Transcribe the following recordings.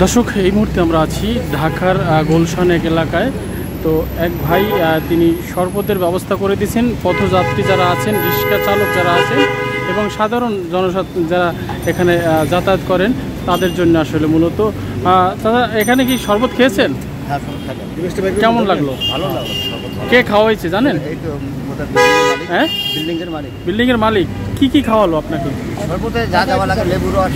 দর্শক, এই মুহূর্তে আমরা আছি ঢাকার গুলশান এক এলাকায়। তো এক ভাই তিনি শরবতের ব্যবস্থা করে দিয়েছেন পথযাত্রী যারা আছেন, রিক্সা চালক যারা আছেন এবং সাধারণ জনসাধারণ যারা এখানে যাতায়াত করেন তাদের জন্য আসলে মূলত। দাদা, এখানে কি শরবত খেয়েছেন? কেমন লাগলো? ভালো লাগলো। কে খাওয়াইছে জানেন? হ্যাঁ, বিল্ডিংয়ের মালিক। কি খাওয়ালো আপনাকে? শরবতে যা যাওয়া লাগে, লেবু রস।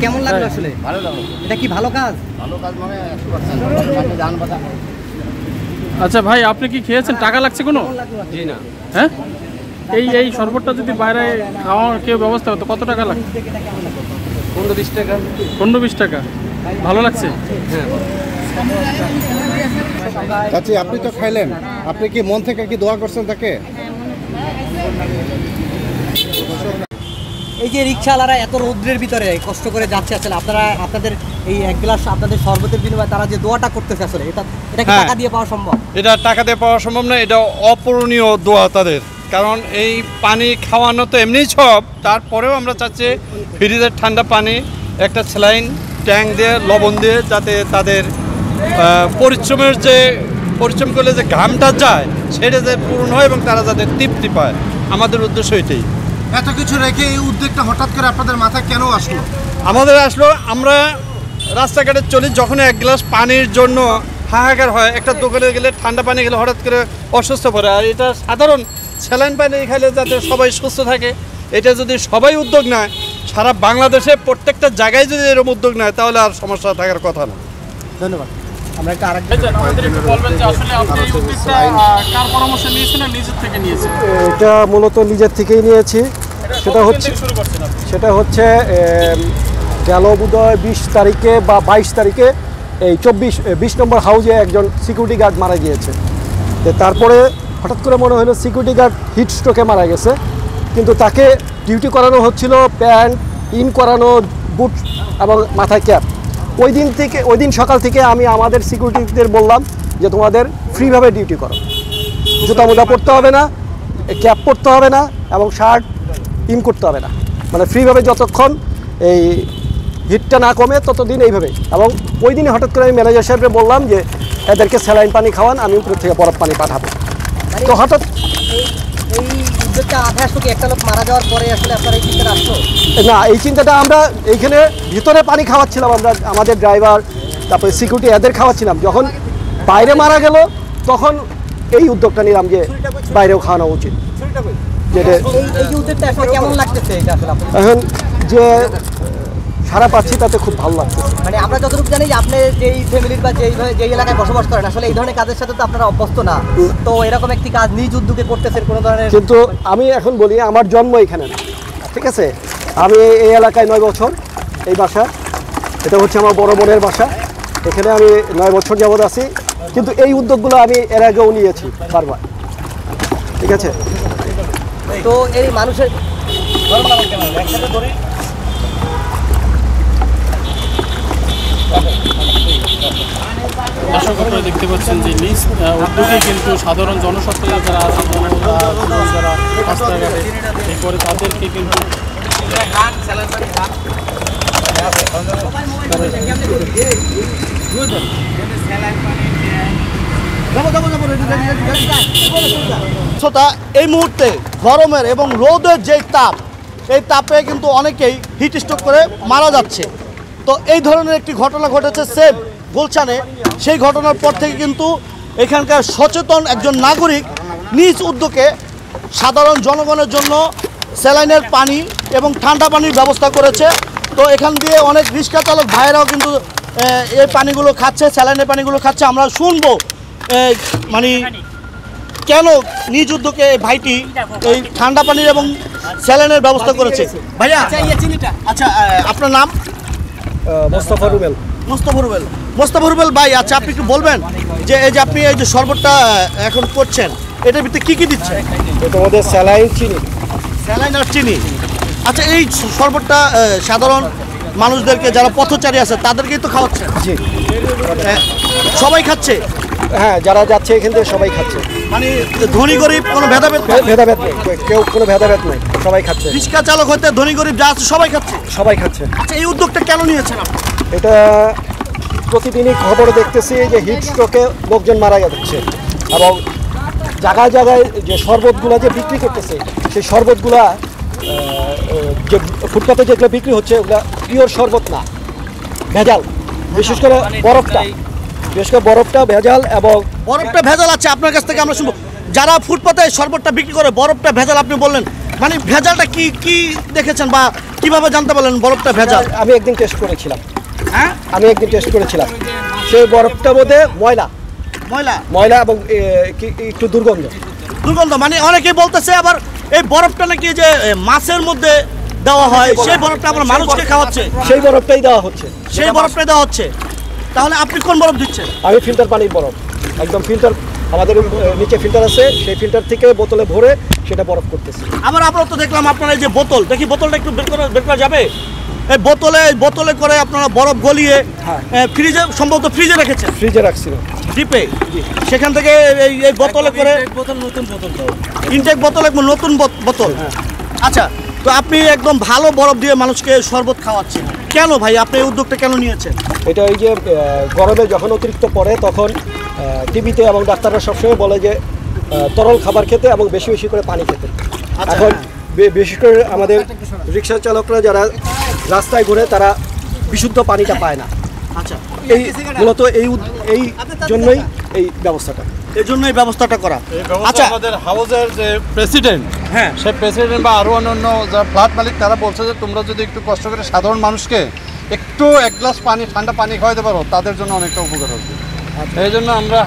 কেমন লাগলো আসলে? ভালো লাগলো। এটা কি ভালো কাজ? ভালো কাজ মানে 100% জান বাতা। আচ্ছা ভাই, আপনি কি খেয়েছেন? টাকা লাগছে কোনো? জি না। হ্যাঁ, এই শরবতটা যদি বাইরে খাওয়ার কেউ ব্যবস্থা হতো কত টাকা লাগছে? 15-20 টাকা। 15-20 টাকা। ভালো লাগছে? হ্যাঁ। আচ্ছা, আপনি তো খাইলেন, আপনি কি মন থেকে কি দোয়া করছেন তাকে? এই যে রিক্সাওয়ালারা এত রৌদ্রের ভিতরে কষ্ট করে যাচ্ছে, আসলে আপনারা আপনাদের এই এক গ্লাস আপনাদের শরবতের বিনিময়ে তারা যে দোয়াটা করতেছে, আসলে এটা কি টাকা দিয়ে পাওয়া সম্ভব? এটা টাকা দিয়ে পাওয়া সম্ভব না, এটা অপূরণীয় দোয়া তাদের। কারণ এই পানি খাওয়ানো তো এমনিই সব, তারপরেও আমরা চাচ্ছি ফ্রিজের ঠান্ডা পানি একটা স্যালাইন ট্যাঙ্ক দিয়ে লবণ দিয়ে, যাতে তাদের পরিশ্রম করলে যে ঘামটা যায় সেটা যে পূরণ হয় এবং তারা যাতে তৃপ্তি পায়। আমাদের উদ্দেশ্য এটাই। এত কিছু রেখে এই উদ্যোগটা হঠাৎ করে আপনাদের মাথায় কেন আসলো? আমাদের আসলো, আমরা রাস্তাঘাটে চলি, যখন এক গ্লাস পানির জন্য হাহাকার হয়, একটা দোকানে গেলে ঠান্ডা পানি গেলে হঠাৎ করে অসুস্থ পড়ে। আর এটা সাধারণ স্যালাইন পানি খেলে যাতে সবাই সুস্থ থাকে, এটা যদি সবাই উদ্যোগ নেয়, সারা বাংলাদেশে প্রত্যেকটা জায়গায় যদি এরকম উদ্যোগ নেয়, তাহলে আর সমস্যা থাকার কথা না। ধন্যবাদ। আমরা একটা এটা মূলত নিজের থেকেই নিয়েছি। সেটা হচ্ছে গেল বোধহয় 20 তারিখে বা 22 তারিখে এই 20 নম্বর হাউজে একজন সিকিউরিটি গার্ড মারা গিয়েছে। তারপরে হঠাৎ করে মনে হলো সিকিউরিটি গার্ড হিট স্ট্রোকে মারা গেছে, কিন্তু তাকে ডিউটি করানো হচ্ছিল, প্যান্ট ইন করানো, বুট এবং মাথায় ক্যাপ। ওই দিন সকাল থেকে আমি আমাদের সিকিউরিটিদের বললাম যে তোমাদের ফ্রিভাবে ডিউটি করো, জুতা মোজা পরতে হবে না, ক্যাপ পরতে হবে না এবং শার্ট ইন করতে হবে না, মানে ফ্রিভাবে যতক্ষণ এই হিটটা না কমে ততদিন এইভাবে। এবং ওই দিনে হঠাৎ করে আমি ম্যানেজার সাহেবকে বললাম যে এদেরকে স্যালাইন পানি খাওয়ান, আমি উপর থেকে বরফ পানি পাঠাবো। তো হঠাৎ একটা লোক মারা যাওয়ার পরে আসলে আপনার এই চিন্তাটা আসলো না, এই চিন্তাটা আমরা এইখানে ভিতরে পানি খাওয়াচ্ছিলাম, আমরা আমাদের ড্রাইভার তারপরে সিকিউরিটি এদের খাওয়াচ্ছিলাম। যখন বাইরে মারা গেল তখন এই উদ্যোগটা নিলাম যে বাইরেও খাওয়ানো উচিত। এখন যে সারা পাচ্ছি তাতে খুব ভালো লাগছে। মানে আমরা যতটুকু জানি যে আপনি যেই ফ্যামিলির বা যেই এলাকায় বসবাস করেন, আসলে এই ধরনের কাজের সাথে তো আপনারা অভ্যস্ত না, তো এরকম একটি কাজ নিজ উদ্যোগে করতেছেন কোনো ধরনের। কিন্তু আমি এখন বলি, আমার জন্ম এখানে না, ঠিক আছে? আমি এই এলাকায় 9 বছর, এই বাসা, এটা হচ্ছে আমার বড় বোনের বাসা, এখানে আমি 9 বছর যাবৎ আছি। কিন্তু এই উদ্যোগগুলো আমি এর আগেও নিয়েছি বারবার, ঠিক আছে? তো এই মানুষের দর্শক, আপনারা দেখতে পাচ্ছেন যে নিজ উদ্যোগে কিন্তু সাধারণ জনসাধারণ যারা আছে, যারা রাস্তাঘাটে এরপরে তাদেরকে কিন্তু এই মুহূর্তে গরমের এবং রোদের যে তাপ, এই তাপে কিন্তু অনেকেই হিট স্ট্রোক করে মারা যাচ্ছে। তো এই ধরনের একটি ঘটনা ঘটেছে সেভ গুলশানে। সেই ঘটনার পর থেকে কিন্তু এখানকার সচেতন একজন নাগরিক নিজ উদ্যোগে সাধারণ জনগণের জন্য স্যালাইনের পানি এবং ঠান্ডা পানির ব্যবস্থা করেছে। তো এখান দিয়ে অনেক রিক্সা চালক ভাইয়েরাও কিন্তু এই পানিগুলো খাচ্ছে, স্যালাইনের পানিগুলো খাচ্ছে। আমরা শুনবো মানে কেন নিজ উদ্যোগে এই ভাইটি এই ঠান্ডা পানির এবং স্যালাইনের ব্যবস্থা করেছে। ভাইয়া, আচ্ছা আপনার নাম? মোস্তফা রুবেল। মোস্তফা রুবেল ভাই, আচ্ছা আপনি একটু বলবেন যে এই যে আপনি এই যে শরবতটা এখন করছেন, এটার ভিতরে কী কী দিচ্ছেন? এটা আমাদের স্যালাইন, চিনি। স্যালাইন আর চিনি। আচ্ছা, এই শরবতটা সাধারণ মানুষদেরকে যারা পথচারী আছে তাদেরকেই তো খাওয়াচ্ছেন? জি। সবাই খাচ্ছে? হ্যাঁ, যারা যাচ্ছে এখান থেকে সবাই খাচ্ছে, মানে ধনী গরিব কোনো ভেদাভেদ নেই? ভেদাভেদ নেই, কেউ কোনো ভেদাভেদ নেই, সবাই খাচ্ছে, রিক্সা চালক হতে ধনী গরিব যা আছে সবাই খাচ্ছে। সবাই খাচ্ছে। আচ্ছা, এই উদ্যোগটা কেন নিয়েছেন আপনি? এটা প্রতিদিনই খবরে দেখতেছি যে হিট স্ট্রোকে লোকজন মারা যাচ্ছে, এবং জায়গায় জায়গায় যে শরবতগুলা যে বিক্রি করতেছে, সেই শরবতগুলা যে ফুটপাতে যেগুলো বিক্রি হচ্ছে ওগুলা পিওর শরবত না, ভেজাল। বিশেষ করে বরফটা ভেজাল, এবং বরফটা ভেজাল আছে আপনার কাছ থেকে আমরা শুনবো। যারা ফুটপাতে শরবতটা বিক্রি করে বরফটা ভেজাল আপনি বললেন, মানে ভেজালটা কি কি দেখেছেন বা কিভাবে জানতে পারলেন বরফটা ভেজাল? আমি একদিন টেস্ট করেছিলাম, হ্যাঁ, সেই বরফটা বোধে ময়লা ময়লা ময়লা এবং একটু দুর্গন্ধ। মানে অনেকেই বলতেছে আবার এই বরফটা নাকি যে মাছের মধ্যে দেওয়া হয়, সেই বরফটা আমরা মানুষকে খাওয়াচ্ছে, সেই বরফটাই দেওয়া হচ্ছে, সেই বরফটাই দেওয়া হচ্ছে। তাহলে আপনি কোন বরফ দিচ্ছেন? আমি ফিল্টার পানির বরফ, একদম ফিল্টার, আমাদের নিচে ফিল্টার আছে, সেই ফিল্টার থেকে বোতলে ভরে সেটা বরফ করতেছি। আবার আমরা তো দেখলাম আপনারা এই যে বোতল, দেখি বোতলটা একটু বের করা যাবে? এই বোতলে করে আপনারা বরফ গলিয়ে ফ্রিজে, সম্ভবত ফ্রিজে রেখেছেন। ফ্রিজে রাখছিল, ডিপে, সেখান থেকে এই বোতলে করে ইনটেক বোতল, একদম নতুন বোতল। আচ্ছা, তো আপনি একদম ভালো বরফ দিয়ে মানুষকে শরবত খাওয়াচ্ছেন কেন ভাই? আপনি এই উদ্যোগটা কেন নিয়েছেন? এটা ওই যে গরমে যখন অতিরিক্ত পড়ে তখন টিভিতে এবং ডাক্তাররা সবসময় বলে যে তরল খাবার খেতে এবং বেশি বেশি করে পানি খেতে। এখন বিশেষ করে আমাদের রিক্সা চালকরা যারা রাস্তায় ঘুরে তারা বিশুদ্ধ পানিটা পায় না। আচ্ছা, এই মূলত এই জন্যই এই ব্যবস্থাটা, এই জন্যই ব্যবস্থাটা করা। আচ্ছা, আমাদের হাউসের যে প্রেসিডেন্ট, হ্যাঁ, সেই প্রেসিডেন্ট বা আরও অন্যান্য যারা ফ্ল্যাট মালিক তারা বলছে যে তোমরা যদি একটু কষ্ট করে সাধারণ মানুষকে একটু এক গ্লাস পানি, ঠান্ডা পানি খাওয়াতে পারো, তাদের জন্য অনেকটা উপকার হবে। এই জন্য আমরা